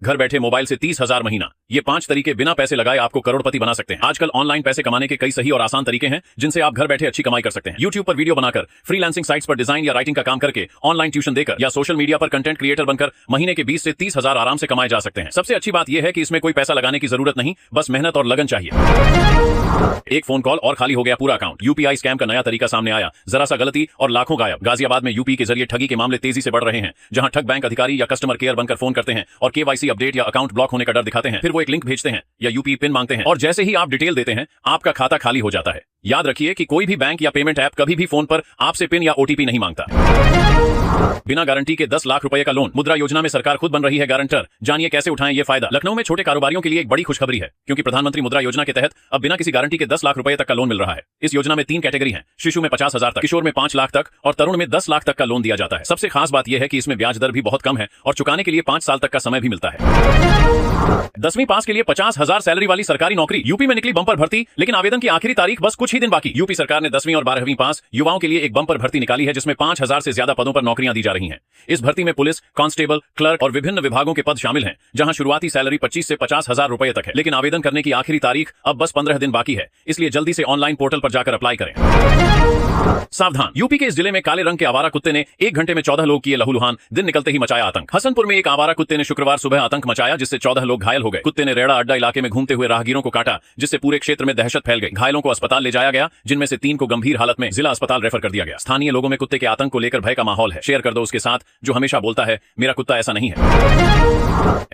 घर बैठे मोबाइल से 30,000 महीना। ये 5 तरीके बिना पैसे लगाए आपको करोड़पति बना सकते हैं। आजकल ऑनलाइन पैसे कमाने के कई सही और आसान तरीके हैं जिनसे आप घर बैठे अच्छी कमाई कर सकते हैं। YouTube पर वीडियो बनाकर, फ्रीलांसिंग साइट्स पर डिजाइन या राइटिंग का काम करके, ऑनलाइन ट्यूशन देकर या सोशल मीडिया पर कंटेंट क्रिएटर बनकर महीने के 20 से 30,000 आराम से कमाए जा सकते हैं। सबसे अच्छी बात यह है कि इसमें कोई पैसा लगाने की जरूरत नहीं, बस मेहनत और लगन चाहिए। एक फोन कॉल और खाली हो गया पूरा अकाउंट। यूपीआई स्कैम का नया तरीका सामने आया, जरा सा गलती और लाखों गायब। गाजियाबाद में यूपी के जरिए ठगी के मामले तेजी से बढ़ रहे हैं, जहां ठग बैंक अधिकारी या कस्टमर केयर बनकर फोन करते हैं और केवाईसी अपडेट या अकाउंट ब्लॉक होने का डर दिखाते हैं। फिर वो एक लिंक भेजते हैं या यूपी पिन मांगते हैं और जैसे ही आप डिटेल देते हैं आपका खाता खाली हो जाता है। याद रखिए कि कोई भी बैंक या पेमेंट ऐप कभी भी फोन पर आपसे पिन या ओटीपी नहीं मांगता। बिना गारंटी के 10 लाख रुपए का लोन। मुद्रा योजना में सरकार खुद बन रही है गारंटर। जानिए कैसे उठाएं ये फायदा। लखनऊ में छोटे कारोबारियों के लिए एक बड़ी खुशखबरी है, क्योंकि प्रधानमंत्री मुद्रा योजना के तहत अब बिना किसी गारंटी के 10 लाख रुपए तक का लोन मिल रहा है। इस योजना में 3 कैटेगरी हैं। शिशु में 50,000 तक, किशोर में 5 लाख तक और तरुण में 10 लाख तक का लोन दिया जाता है। सबसे खास बात यह है कि इसमें ब्याज दर भी बहुत कम है और चुकाने के लिए 5 साल तक का समय भी मिलता है। 10वीं पास के लिए 50,000 सैलरी वाली सरकारी नौकरी। यूपी में निकली बंपर भर्ती, लेकिन आवेदन की आखिरी तारीख बस कुछ ही दिन बाकी। यूपी सरकार ने 10वीं और 12वीं पास युवाओं के लिए एक बंपर भर्ती निकाली है, जिसमें 5,000 से ज्यादा पदों पर नौकरियां दी जा रही हैं। इस भर्ती में पुलिस, कांस्टेबल, क्लर्क और विभिन्न विभागों के पद शामिल हैं, जहां शुरुआती सैलरी 25 से 50,000 रुपए तक है। लेकिन आवेदन करने की आखिरी तारीख अब बस 15 दिन बाकी है, इसलिए जल्दी से ऑनलाइन पोर्टल पर जाकर अप्लाई करें। सावधान, यूपी के इस जिले में काले रंग के आवारा कुत्ते ने 1 घंटे में 14 लोग किए लहूलुहान। दिन निकलते ही मचाया आतंक। हसनपुर में एक आवारा कुत्ते ने शुक्रवार सुबह आतंक मचाया, जिससे 14 लोग घायल हो गए। कुत्ते ने रेड़ा अड्डा इलाके में घूमते हुए राहगीरों को काटा, जिससे पूरे क्षेत्र में दहशत फैल गई। घायलों को अस्पताल ले जाया गया, जिनमें से 3 को गंभीर हालत में जिला अस्पताल रेफर कर दिया गया। स्थानीय लोगों में कुत्ते के आतंक को लेकर भय का माहौल है। शेयर कर दो उसके साथ जो हमेशा बोलता है मेरा कुत्ता ऐसा नहीं है।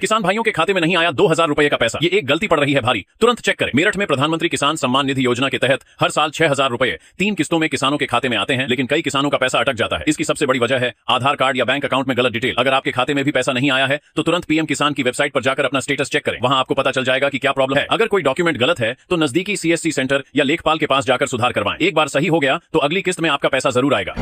किसान भाइयों के खाते में नहीं आया 2,000 रुपए का पैसा। ये एक गलती पड़ रही है भारी, तुरंत चेक करें। मेरठ में प्रधानमंत्री किसान सम्मान निधि योजना के तहत हर साल 6,000 रुपए 3 किस्तों में किसानों के खाते में आते हैं, लेकिन कई किसानों का पैसा अटक जाता है। इसकी सबसे बड़ी वजह है आधार कार्ड या बैंक अकाउंट में गलत डिटेल। अगर आपके खाते में भी पैसा नहीं आया है तो तुरंत पीएम किसान की वेबसाइट पर जाकर अपना स्टेटस चेक करें। वहां आपको पता चल जाएगा कि क्या प्रॉब्लम है। अगर कोई डॉक्यूमेंट गलत है तो नजदीकी सीएससी सेंटर या लेखपाल के पास जाकर सुधार करवाएं। एक बार सही हो गया तो अगली किस्त में आपका पैसा जरूर आएगा।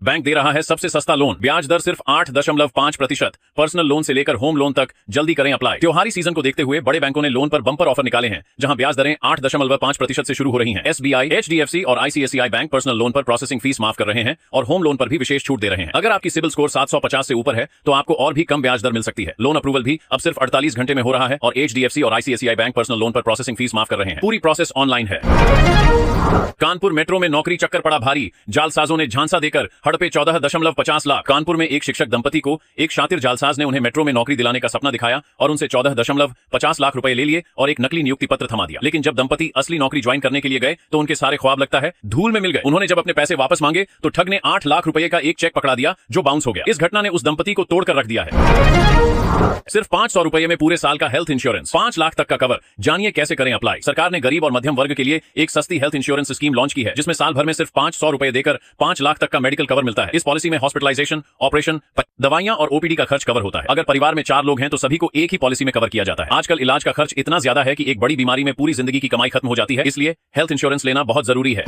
बैंक दे रहा है सबसे सस्ता लोन, ब्याज दर सिर्फ 8.5%। पर्सनल लोन से लेकर होम लोन तक जल्दी करें अप्लाई। त्योहारी सीजन को देखते हुए बड़े बैंकों ने लोन पर बंपर ऑफर निकाले हैं, जहां ब्याज दरें 8.5% से शुरू हो रही हैं। एसबीआई, एचडीएफसी और आईसीआईसीआई बैंक पर्सनल लोन पर प्रोसेसिंग फीस माफ कर रहे हैं और होम लोन पर भी विशेष छूट दे रहे हैं। अगर आपकी सिबिल स्कोर 750 से ऊपर है तो आपको और भी कम ब्याज दर मिल सकती है। लोन अप्रूवल भी अब सिर्फ 48 घंटे में हो रहा है और एचडीएफसी और आईसीआईसीआई बैंक पर्सनल लोन पर प्रोसेसिंग फीस माफ कर रहे हैं। पूरी प्रोसेस ऑनलाइन है। कानपुर मेट्रो में नौकरी चक्कर पड़ा भारी। जालसाजों ने झांसा देकर हड़पे 14.50 लाख। कानपुर में एक शिक्षक दंपति को एक शातिर जालसाज ने उन्हें मेट्रो में नौकरी दिलाने का सपना दिखाया और उनसे 14.50 लाख रुपए ले लिए और एक नकली नियुक्ति पत्र थमा दिया। लेकिन जब दंपति असली नौकरी ज्वाइन करने के लिए गए तो उनके सारे ख्वाब लगता है धूल में मिल गए। उन्होंने जब अपने पैसे वापस मांगे तो ठग ने 8 लाख रुपए का एक चेक पकड़ा दिया जो बाउंस हो गया। इस घटना ने उस दंपति को तोड़कर रख दिया है। सिर्फ 500 रुपए में पूरे साल का हेल्थ इंश्योरेंस, 5 लाख तक का कवर। जानिए कैसे करें अप्लाई। सरकार ने गरीब और मध्यम वर्ग के लिए एक सस्ती हेल्थ इंश्योरेंस स्कीम लॉन्च की है, जिसमें साल भर में सिर्फ 500 रुपए देकर 5 लाख तक का मेडिकल कवर मिलता है। इस पॉलिसी में हॉस्पिटलाइजेशन, ऑपरेशन, दवाइयां और ओपीडी का खर्च कवर होता है। अगर परिवार में 4 लोग हैं तो सभी को एक ही पॉलिसी में कवर किया जाता है। आजकल इलाज का खर्च इतना ज्यादा है कि एक बड़ी बीमारी में पूरी जिंदगी की कमाई खत्म हो जाती है, इसलिए हेल्थ इंश्योरेंस लेना बहुत जरूरी है।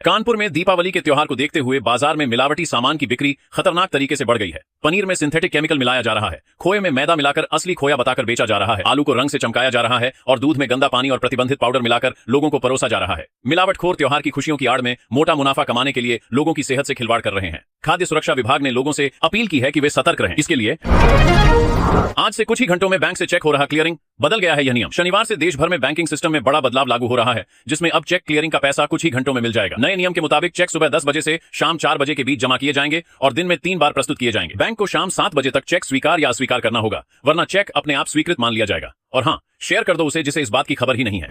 कानपुर में दीपावली के त्योहार को देखते हुए बाजार में मिलावटी सामान की बिक्री खतरनाक तरीके से बढ़ गई है। पनीर में सिंथेटिक केमिकल मिलाया जा रहा है, खोए में मैदा मिलाकर असली खोया बताकर बेचा जा रहा है, आलू को रंग से चमकाया जा रहा है और दूध में गंदा पानी और प्रतिबंधित पाउडर मिलाकर लोगों को परोसा जा रहा है। मिलावटखोर त्योहार की खुशियों की आड़ में मोटा मुनाफा कमाने के लिए लोगों की सेहत से खिलवाड़ कर रहे हैं। खाद्य सुरक्षा विभाग ने लोगों से अपील की है कि वे सतर्क रहें। इसके लिए आज से कुछ ही घंटों में बैंक से चेक हो रहा क्लियरिंग। बदल गया है यह नियम। शनिवार से देश भर में बैंकिंग सिस्टम में बड़ा बदलाव लागू हो रहा है, जिसमें अब चेक क्लियरिंग का पैसा कुछ ही घंटों में मिल जाएगा। नए नियम के मुताबिक चेक सुबह 10 बजे से शाम 4 बजे के बीच जमा किए जाएंगे और दिन में 3 बार प्रस्तुत किए जाएंगे। बैंक को शाम 7 बजे तक चेक स्वीकार या अस्वीकार करना होगा, वरना चेक अपने आप स्वीकृत मान लिया जाएगा। और हाँ, शेयर कर दो उसे जिसे इस बात की खबर ही नहीं है।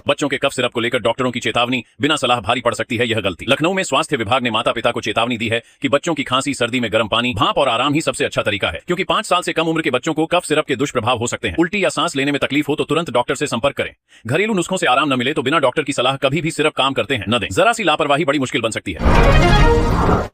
बच्चों के कफ सिरप को लेकर डॉक्टरों की चेतावनी, बिना सलाह भारी पड़ सकती है यह गलती। लखनऊ में स्वास्थ्य विभाग ने माता पिता को चेतावनी दी है कि बच्चों की खांसी, सर्दी में गर्म पानी, भाप और आराम ही सबसे अच्छा तरीका है, क्योंकि 5 साल से कम उम्र के बच्चों को कफ सिरप के दुष्प्रभाव हो सकते हैं। उल्टी या सांस लेने में तकलीफ हो तो तुरंत डॉक्टर से संपर्क करें। घरेलू नुस्खों से आराम न मिले तो बिना डॉक्टर की सलाह कभी भी सिरप काम करते हैं न दें। जरा सी लापरवाही बड़ी मुश्किल बन सकती है।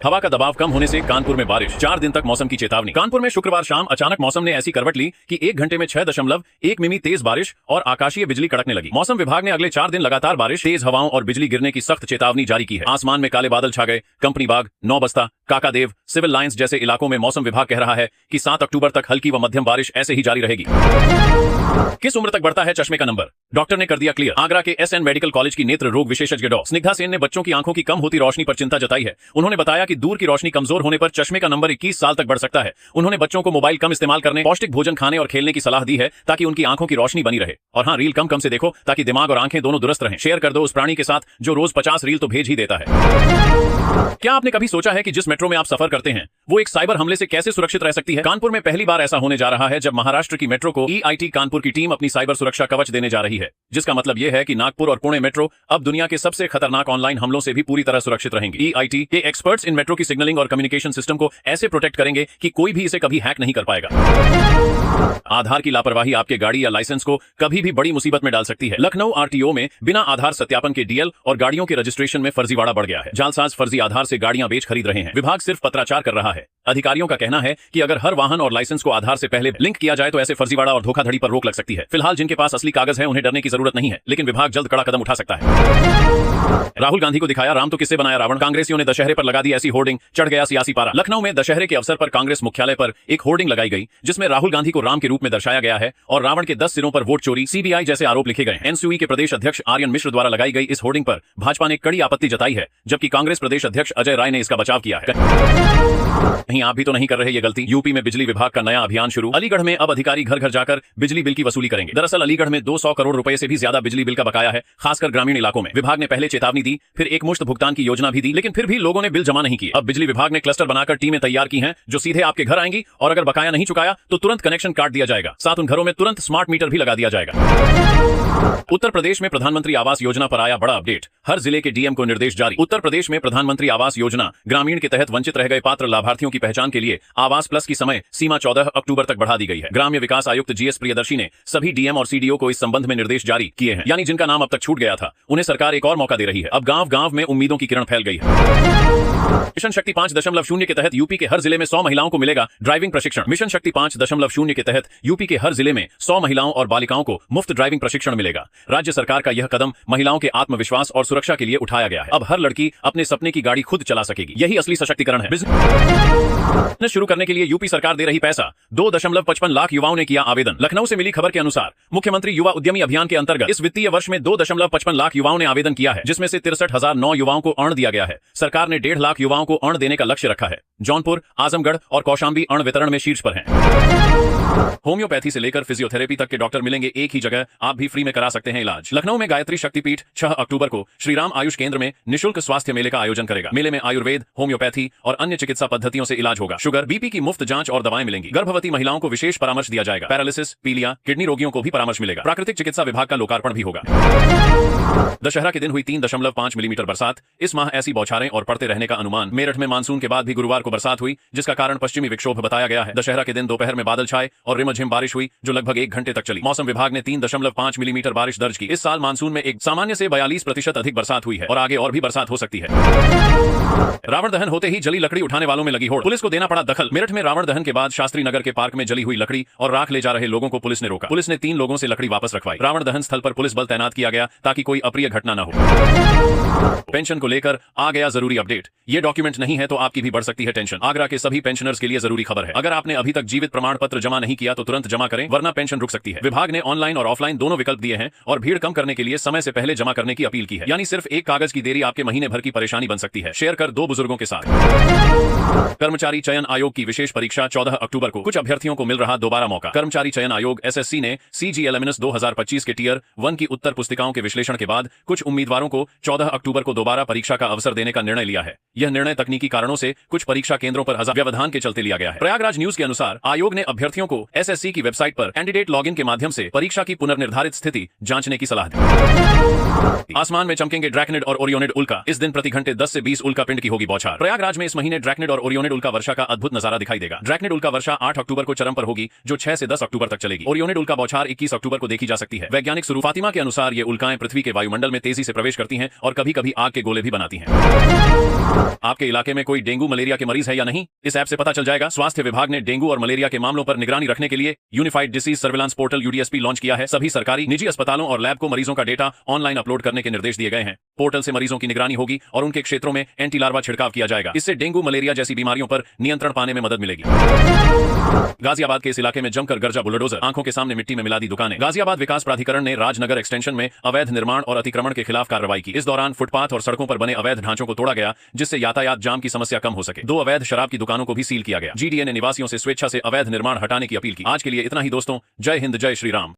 हवा का दबाव कम होने से कानपुर में बारिश, 4 दिन तक मौसम की चेतावनी। कानपुर में शुक्रवार शाम अचानक मौसम ने ऐसी करवट ली कि 1 घंटे में 6.1 मिमी तेज बारिश और आकाशीय बिजली कड़कने लगी। मौसम विभाग ने अगले 4 दिन लगातार बारिश, तेज हवाओं और बिजली गिरने की सख्त चेतावनी जारी की है। आसमान में काले बादल छा गए। कंपनी बाग, नौबस्ता, काकादेव, सिविल लाइंस जैसे इलाकों में मौसम विभाग कह रहा है कि 7 अक्टूबर तक हल्की व मध्यम बारिश ऐसे ही जारी रहेगी। किस उम्र तक बढ़ता है चश्मे का नंबर? डॉक्टर ने कर दिया क्लियर। आगरा के एसएन मेडिकल कॉलेज की नेत्र रोग विशेषज्ञ डॉ. स्निग्धा सेन ने बच्चों की आंखों की कम होती रोशनी पर चिंता जताई है। उन्होंने बताया कि दूर की रोशनी कमजोर होने पर चश्मे का नंबर 21 साल तक बढ़ सकता है। उन्होंने बच्चों को मोबाइल कम इस्तेमाल करने, पौष्टिक भोजन खाने और खेलने की सलाह दी है ताकि उनकी आंखों की रोशनी बनी रहे। और हाँ, रील कम कम से देखो ताकि दिमाग और आंखें दोनों दुरुस्त रहें। शेयर कर दो उस प्राणी के साथ जो रोज 50 रील तो भेज ही देता है। क्या आपने कभी सोचा है कि जिस मेट्रो में आप सफर करते हैं वो एक साइबर हमले से कैसे सुरक्षित रह सकती है? कानपुर में पहली बार ऐसा होने जा रहा है जब महाराष्ट्र की मेट्रो को EIT कानपुर की टीम अपनी साइबर सुरक्षा कवच देने जा रही है, जिसका मतलब यह है कि नागपुर और पुणे मेट्रो अब दुनिया के सबसे खतरनाक ऑनलाइन हमलों से भी पूरी तरह सुरक्षित रहेंगी। EIT के एक्सपर्ट्स इन मेट्रो की सिग्नलिंग और कम्युनिकेशन सिस्टम को ऐसे प्रोटेक्ट करेंगे कि कोई भी इसे कभी हैक नहीं कर पाएगा। आधार की लापरवाही आपके गाड़ी या लाइसेंस को कभी भी बड़ी मुसीबत में डाल सकती है। लखनऊ RTO में बिना आधार सत्यापन के DL और गाड़ियों के रजिस्ट्रेशन में फर्जीवाड़ा बढ़ गया है। जालसाज फर्जी आधार से गाड़ियां बेच खरीद रहे हैं। विभाग सिर्फ पत्राचार कर रहा है। अधिकारियों का कहना है कि अगर हर वाहन और लाइसेंस को आधार से पहले लिंक किया जाए तो ऐसे फर्जीवाड़ा और धोखाधड़ी पर रोक लग सकती है। फिलहाल जिनके पास असली कागज है उन्हें डरने की जरूरत नहीं है, लेकिन विभाग जल्द कड़ा कदम उठा सकता है। राहुल गांधी को दिखाया राम तो किससे बनाया रावण? कांग्रेसियों ने दशहरे पर लगा दी ऐसी होर्डिंग, चढ़ गया सियासी पारा। लखनऊ में दशहरे के अवसर पर कांग्रेस मुख्यालय पर एक होर्डिंग लगाई गई जिसमें राहुल गांधी को राम के रूप में दर्शाया गया है और रावण के 10 सिरों पर वोट चोरी, CBI जैसे आरोप लिखे गए। NSUE के प्रदेश अध्यक्ष आर्यन मिश्र द्वारा लगाई गई इस होर्डिंग पर भाजपा ने कड़ी आपत्ति जताई है, जबकि कांग्रेस प्रदेश अध्यक्ष अजय राय ने इसका बचाव किया है। नहीं, आप भी तो नहीं कर रहे ये गलती। यूपी में बिजली विभाग का नया अभियान शुरू। अलीगढ़ में अब अधिकारी घर घर जाकर बिजली बिल की वसूली करेंगे। दरअसल अलीगढ़ में 200 करोड़ रुपए से भी ज्यादा बिजली बिल का बकाया है, खासकर ग्रामीण इलाकों में। विभाग ने पहले चेतावनी दी, फिर एक मुश्त भुगतान की योजना भी दी, लेकिन फिर भी लोगों ने बिल जमा नहीं किए। अब बिजली विभाग ने क्लस्टर बनाकर टीमें तैयार की हैं जो सीधे आपके घर आएंगी और अगर बकाया नहीं चुकाया तो तुरंत कनेक्शन काट दिया जाएगा। साथ उन घरों में तुरंत स्मार्ट मीटर भी लगा दिया जाएगा। उत्तर प्रदेश में प्रधानमंत्री आवास योजना पर आया बड़ा अपडेट। हर जिले के DM को निर्देश जारी। उत्तर प्रदेश में प्रधानमंत्री आवास योजना ग्रामीण के तहत वंचित रह गए पात्र लाभार्थियों की पहचान के लिए आवास प्लस की समय सीमा 14 अक्टूबर तक बढ़ा दी गई है। ग्राम्य विकास आयुक्त GS प्रियदर्शी ने सभी DM और CDO को इस संबंध में निर्देश जारी किए हैं। यानी जिनका नाम अब तक छूट गया था उन्हें सरकार एक और मौका दे रही है। अब गांव गांव में उम्मीदों की किरण फैल गई है। मिशन शक्ति 5.0 के तहत यूपी के हर जिले में 100 महिलाओं को मिलेगा ड्राइविंग प्रशिक्षण। मिशन शक्ति 5.0 के तहत यूपी के हर जिले में 100 महिलाओं और बालिकाओं को मुफ्त ड्राइविंग प्रशिक्षण मिलेगा। राज्य सरकार का यह कदम महिलाओं के आत्मविश्वास और सुरक्षा के लिए उठाया गया है। अब हर लड़की अपने सपने की गाड़ी खुद चला सकेगी। यही असली सशक्तिकरण है। बिजनेस शुरू करने के लिए यूपी सरकार दे रही पैसा। 2.55 लाख युवाओं ने किया आवेदन। लखनऊ से मिली खबर के अनुसार मुख्यमंत्री युवा उद्यमी अभियान के अंतर्गत इस वित्तीय वर्ष में 2.55 लाख युवाओं ने आवेदन किया है, जिसमें से 63,009 युवाओं को अर्ण दिया गया है। सरकार ने 1.5 लाख युवाओं को अर्ण देने का लक्ष्य रखा है। जौनपुर, आजमगढ़ और कौशाम्बी अर्ण वितरण में शीर्ष पर हैं। होम्योपैथी से लेकर फिजियोथेरेपी तक के डॉक्टर मिलेंगे एक ही जगह। आप भी फ्री में करा सकते हैं इलाज। लखनऊ में गायत्री शक्तिपीठ 6 अक्टूबर को श्रीराम आयुष केंद्र में निःशुल्क स्वास्थ्य मेले का आयोजन करेगा। मेले में आयुर्वेद, होम्योपैथी और अन्य चिकित्सा पद्धतियों से इलाज होगा। शुगर, BP की मुफ्त जांच और दवाएं मिलेंगी। गर्भवती महिलाओं को विशेष परामर्श दिया जाएगा। पैरालिसिस, पीलिया, किडनी रोगियों को भी परामर्श मिलेगा। प्राकृतिक चिकित्सा विभाग का लोकार्पण भी होगा। दशहरा के दिन हुई 3.5 मिलीमीटर बरसात। इस माह ऐसी बौछारें और पड़ते रहने का अनुमान। मेरठ में मानसून के बाद भी गुरुवार को बरसात हुई, जिसका कारण पश्चिमी विक्षोभ बताया गया है। दशहरा के दिन दोपहर में बादल छाए और रिमझिम बारिश हुई जो लगभग 1 घंटे तक चली। मौसम विभाग ने 3.5 मिलीमीटर बारिश दर्ज की। इस साल मानसून में एक सामान्य से 42% अधिक बरसात हुई है और आगे और भी बरसात हो सकती है। रावण दहन होते ही जली लकड़ी उठाने वालों में लगी होड़। पुलिस को देना पड़ा दखल। मेरठ में रावण दहन के बाद शास्त्री नगर के पार्क में जली हुई लकड़ी और राख ले जा रहे लोगों को पुलिस ने रोका। पुलिस ने 3 लोगों से लकड़ी वापस रखवाई। रावण दहन स्थल पर पुलिस बल तैनात किया गया ताकि कोई अप्रिय घटना न हो। पेंशन को लेकर आ गया जरूरी अपडेट। ये डॉक्यूमेंट नहीं है तो आपकी भी बढ़ सकती है टेंशन। आगरा के सभी पेंशनर्स के लिए जरूरी खबर है। अगर आपने अभी तक जीवित प्रमाण पत्र जमा नहीं किया तो तुरंत जमा करें, वरना पेंशन रुक सकती है। विभाग ने ऑनलाइन और ऑफलाइन दोनों विकल्प दिए हैं और भीड़ कम करने के लिए समय से पहले जमा करने की अपील की है। यानी सिर्फ एक कागज की देरी आपके महीने भर की परेशानी बन सकती है। शेयर कर 2 बुजुर्गों के साथ। कर्मचारी चयन आयोग की विशेष परीक्षा 14 अक्टूबर को। कुछ अभ्यर्थियों को मिल रहा दोबारा मौका। कर्मचारी चयन आयोग SSC ने CGL-MNS 2025 के टियर 1 की उत्तर पुस्तिकाओं के विश्लेषण के बाद कुछ उम्मीदवारों को 14 अक्टूबर को दोबारा परीक्षा का अवसर देने का निर्णय लिया है। यह निर्णय तकनीकी कारणों से कुछ परीक्षा केंद्रों पर व्यवधान के चलते लिया गया है। प्रयागराज न्यूज के अनुसार आयोग ने अभ्यर्थियों को SSC की वेबसाइट पर कैंडिडेट लॉगिन के माध्यम से परीक्षा की पुनर्निर्धारित स्थिति जांचने की सलाह दी। आसमान में चमकेंगे ड्रैकनिड और ओरियोनिड उल्का। इस दिन प्रति घंटे 10 से 20 20 उल्का पिंड की होगी बौछार। प्रयागराज में इस महीने ड्रैकनिड और ओरियोनिड उल्का वर्षा का अद्भुत नजारा दिखाई देगा। ड्रैकनिड उल्का वर्षा 8 अक्टूबर को चरम पर होगी, जो 6 से 10 अक्टूबर तक चलेगी। ओरियोनिड उल्का बौछार 21 अक्टूबर को देखी जा सकती है। वैज्ञानिक सुरु फातिमा के अनुसार ये उल्काएं पृथ्वी के वायुमंडल में तेजी से प्रवेश करती हैं और कभी कभी आग के गोले भी बनाती हैं। आपके इलाके में कोई डेंगू मलेरिया के मरीज है या नहीं, इस ऐप से पता चल जाएगा। स्वास्थ्य विभाग ने डेंगू और मलेरिया के मामलों पर निगरानी रखने के लिए unified disease surveillance portal UDSP launch किया है। सभी सरकारी, निजी अस्पतालों और लैब को मरीजों का डेटा ऑनलाइन अपलोड करने के निर्देश दिए गए हैं। पोर्टल से मरीजों की निगरानी होगी और उनके क्षेत्रों में एंटी लार्वा छिड़काव किया जाएगा। इससे डेंगू मलेरिया जैसी बीमारियों पर नियंत्रण पाने में मदद मिलेगी। गाजियाबाद के इस इलाके में जमकर गरजा बुलडोजर, आंखों के सामने मिट्टी में मिला दी दुकानें। गाजियाबाद विकास प्राधिकरण ने राजनगर एक्सटेंशन में अवैध निर्माण और अतिक्रमण के खिलाफ कार्रवाई की। इस दौरान फुटपाथ और सड़कों पर बने अवैध ढांचों को तोड़ा गया, जिससे यातायात जाम की समस्या कम हो सके। 2 अवैध शराब की दुकानों को भी सील किया गया। जीडीए ने निवासियों से स्वेच्छा से अवैध निर्माण हटाने की अपील की। आज के लिए इतना ही दोस्तों। जय हिंद, जय श्री राम।